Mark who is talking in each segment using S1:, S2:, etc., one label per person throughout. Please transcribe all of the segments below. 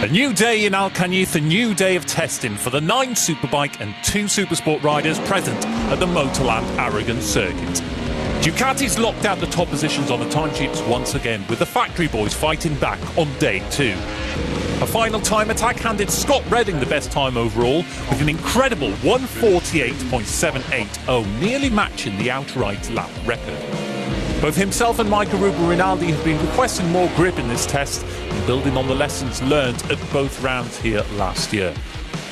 S1: A new day in Alcañiz, a new day of testing for the 9 Superbike and 2 Supersport riders present at the Moto2 Aragon circuit. Ducati's locked out the top positions on the timesheets once again, with the factory boys fighting back on day 2. A final time attack handed Scott Redding the best time overall, with an incredible 1:48.780, nearly matching the outright lap record. Both himself and Michael Rinaldi have been requesting more grip in this test and building on the lessons learned at both rounds here last year.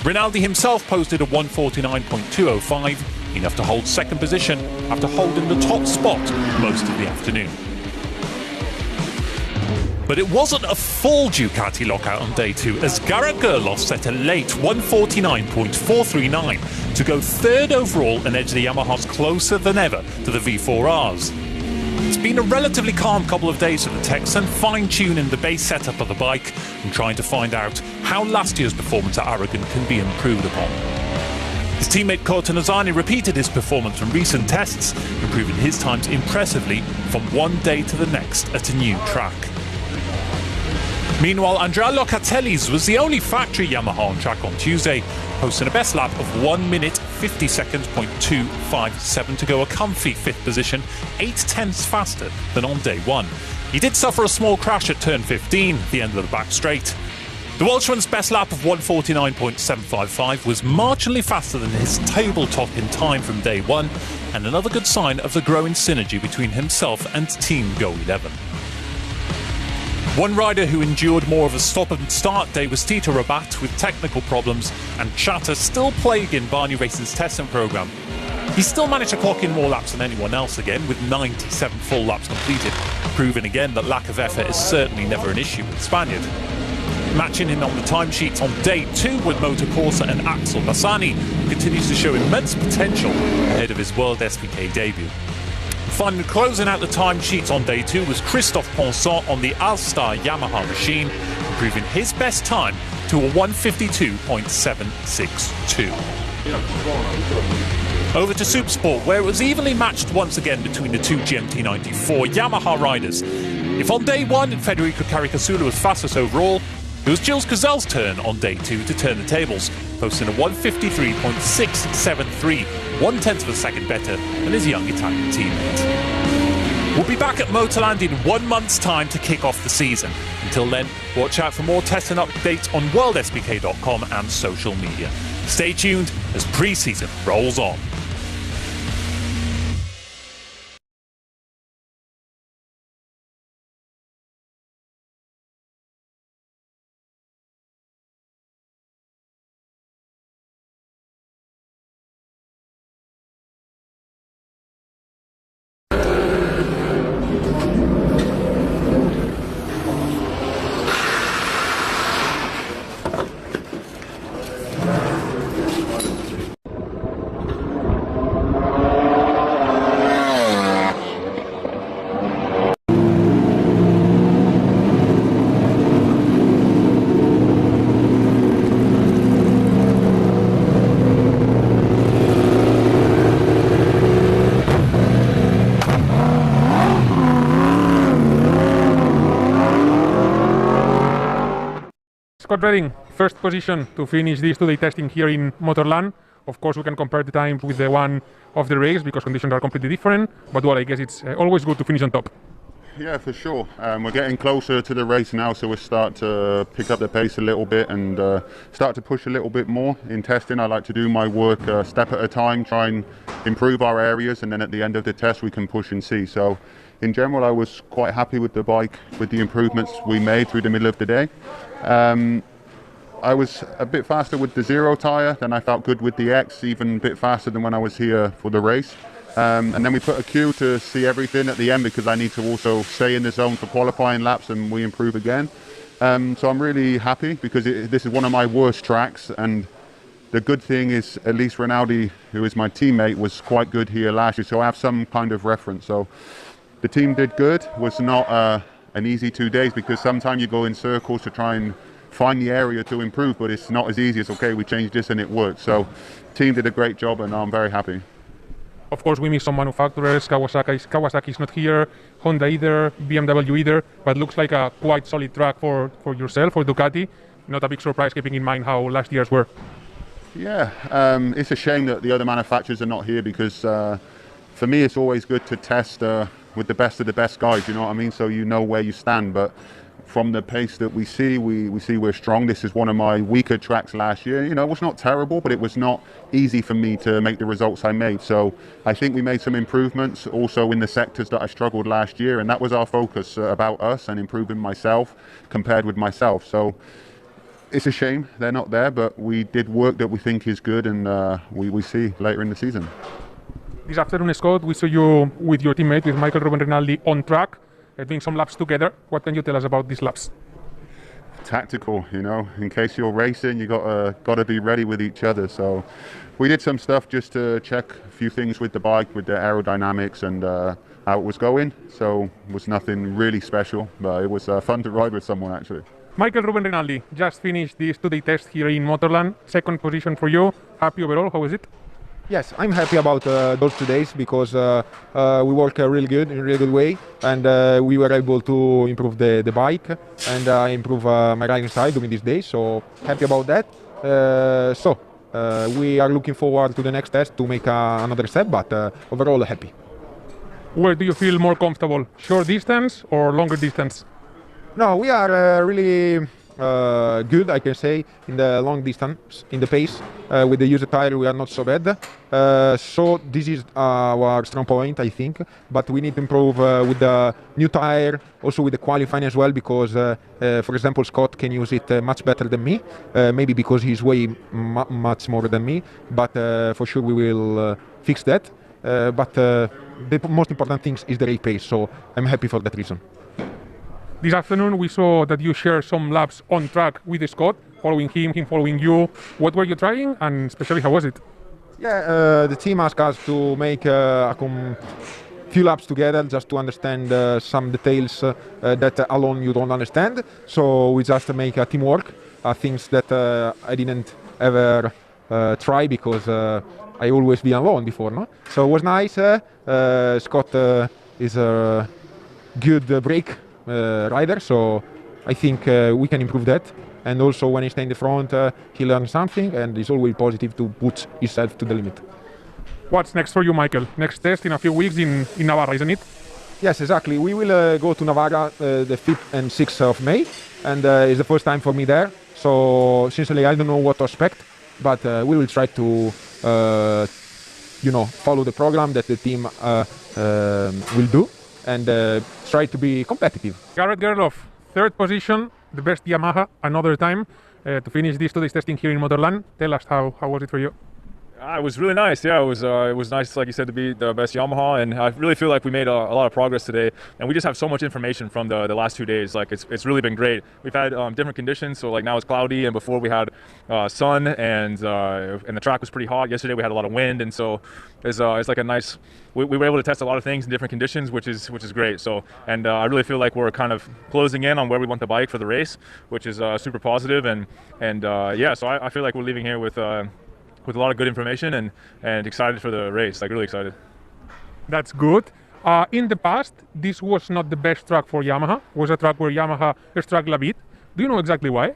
S1: Rinaldi himself posted a 1:49.205, enough to hold second position after holding the top spot most of the afternoon. But it wasn't a full Ducati lockout on day 2, as Garrett Gerloff set a late 1:49.439 to go third overall and edge the Yamahas closer than ever to the V4Rs. It's been a relatively calm couple of days for the Texan, fine-tuning the base setup of the bike and trying to find out how last year's performance at Aragon can be improved upon. His teammate Ko Tanizani repeated his performance from recent tests, improving his times impressively from one day to the next at a new track. Meanwhile, Andrea Locatelli's was the only factory Yamaha on track on Tuesday, posting a best lap of 1:50.257 to go a comfy 5th position, 0.8 faster than on day 1. He did suffer a small crash at turn 15, the end of the back straight. The Welshman's best lap of 1:49.755 was marginally faster than his tabletop in time from day 1, and another good sign of the growing synergy between himself and Team Go11. One rider who endured more of a stop-and-start day was Tito Rabat, with technical problems and chatter still plaguing Barney Racing's testing programme. He still managed to clock in more laps than anyone else again, with 97 full laps completed, proving again that lack of effort is certainly never an issue with the Spaniard. Matching him on the timesheets on day 2 with Moto Corsa and Axel Bassani, who continues to show immense potential ahead of his World SBK debut. Finally, closing out the timesheets on day 2 was Christophe Ponsant on the Alstar Yamaha machine, improving his best time to a 1:52.762. Over to Supersport, where it was evenly matched once again between the 2 GMT94 Yamaha riders. If on day 1 Federico Caricasulo was fastest overall, it was Gilles Cazel's turn on day 2 to turn the tables, posting a 1:53.673, 1/10 of a second better than his young Italian teammate. We'll be back at Motorland in 1 month's time to kick off the season. Until then, watch out for more testing updates on worldsbk.com and social media. Stay tuned as pre-season rolls on.
S2: Scott Redding, first position to finish this two-day testing here in Motorland. Of course, we can compare the time with the one of the race because conditions are completely different. But well, I guess it's always good to finish on top.
S3: Yeah, for sure. We're getting closer to the race now, so we'll start to pick up the pace a little bit and start to push a little bit more in testing. I like to do my work a step at a time, try and improve our areas, and then at the end of the test we can push and see. So in general, I was quite happy with the bike, with the improvements we made through the middle of the day. I was a bit faster with the zero tyre, then I felt good with the X, even a bit faster than when I was here for the race. And then we put a queue to see everything at the end because I need to also stay in the zone for qualifying laps and we improve again. So I'm really happy because this is one of my worst tracks, and the good thing is at least Rinaldi, who is my teammate, was quite good here last year, so I have some kind of reference. So the team did good. It was not an easy 2 days because sometimes you go in circles to try and find the area to improve, but it's not as easy as, okay, we changed this and it worked. So team did a great job and I'm very happy.
S2: Of course, we miss some manufacturers. Kawasaki is not here, Honda either, BMW either, but looks like a quite solid track for yourself, for Ducati. not a big surprise keeping in mind how last year's were.
S3: Yeah, it's a shame that the other manufacturers are not here because for me it's always good to test with the best of the best guys, you know what I mean? So you know where you stand, but from the pace that we see we're strong. This is one of my weaker tracks last year. You know, it was not terrible, but it was not easy for me to make the results I made. So I think we made some improvements also in the sectors that I struggled last year, and that was our focus about us and improving myself compared with myself. So it's a shame they're not there, but we did work that we think is good, and we see later in the season.
S2: This afternoon, Scott, we saw you with your teammate, with Michael Ruben Rinaldi, on track, doing some laps together. What can you tell us about these laps?
S3: Tactical, you know, in case you're racing, you gotta be ready with each other. So we did some stuff just to check a few things with the bike, with the aerodynamics and how it was going. So it was nothing really special, but it was fun to ride with someone actually.
S2: Michael Ruben Rinaldi just finished this two-day test here in Motorland. Second position for you. Happy overall? How was it?
S4: Yes, I'm happy about those 2 days because we work really good, in a really good way, and we were able to improve the bike and improve my riding style during these days, so happy about that. We are looking forward to the next test to make another step, but overall happy.
S2: Where do you feel more comfortable? Short distance or longer distance?
S4: No, we are really good, I can say, in the long distance, in the pace. With the used tire, we are not so bad. So this is our strong point, I think. But we need to improve with the new tire, also with the qualifying as well, because, for example, Scott can use it much better than me. Maybe because he's way much more than me. But for sure we will fix that. But the most important thing is the race pace. So I'm happy for that reason.
S2: This afternoon we saw that you shared some laps on track with Scott, following him following you. What were you trying, and especially how was it?
S4: Yeah, the team asked us to make a few laps together just to understand some details that alone you don't understand. So we just make a teamwork, things that I didn't ever try because I always be alone before, no? So it was nice. Scott is a good brake rider, so I think we can improve that. And also when he stays in the front, he learns something, and it's always positive to put himself to the limit.
S2: What's next for you, Michael? Next test in a few weeks in Navarra, isn't it?
S4: Yes, exactly. We will go to Navarra the 5th and 6th of May, and it's the first time for me there. So sincerely, I don't know what to expect, but we will try to follow the program that the team will do, and try to be competitive.
S2: Garrett Gerloff, third position, the best Yamaha another time to finish this today's testing here in Motorland. Tell us how was it for you?
S5: It was really nice. Yeah, it was nice, like you said, to be the best Yamaha, and I really feel like we made a lot of progress today. And we just have so much information from the last 2 days. Like it's really been great. We've had different conditions. So like now it's cloudy, and before we had sun, and the track was pretty hot. Yesterday we had a lot of wind, and so it's like a nice. We were able to test a lot of things in different conditions, which is great. So and I really feel like we're kind of closing in on where we want the bike for the race, which is super positive. And yeah, so I feel like we're leaving here with a lot of good information and excited for the race, like really excited.
S2: That's good. In the past, this was not the best track for Yamaha. It was a track where Yamaha struggled a bit. Do you know exactly why?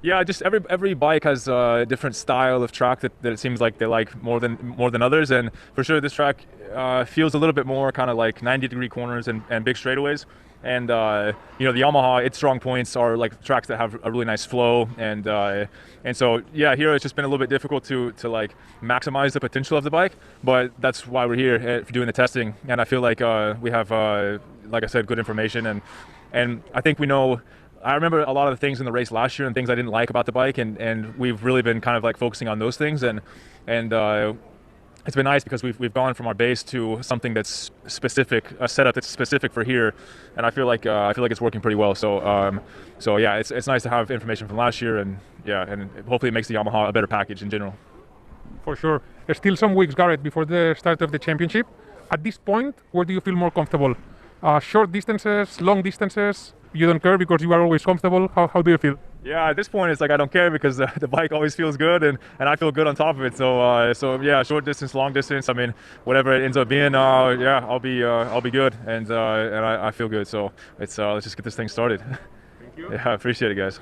S5: Yeah, just every bike has a different style of track that it seems like they like more than others, and for sure this track feels a little bit more kind of like 90-degree corners and big straightaways. And the Yamaha, its strong points are like tracks that have a really nice flow, and so yeah, here it's just been a little bit difficult to like maximize the potential of the bike, but that's why we're here doing the testing. And I feel like we have like I said, good information, and I think we know. I remember a lot of the things in the race last year and things I didn't like about the bike, and we've really been kind of like focusing on those things, and it's been nice because we've gone from our base to something that's specific, a setup that's specific for here, and I feel like it's working pretty well. So yeah, it's nice to have information from last year, and yeah, and hopefully it makes the Yamaha a better package in general.
S2: For sure. There's still some weeks, Garrett, before the start of the championship. At this point, where do you feel more comfortable? Short distances, long distances? You don't care because you are always comfortable? How do you feel?
S5: Yeah, at this point it's like I don't care because the bike always feels good, and I feel good on top of it. So yeah, short distance, long distance. I mean, whatever it ends up being, yeah, I'll be good, and I feel good. So let's just get this thing started.
S2: Thank you.
S5: Yeah, I appreciate it, guys.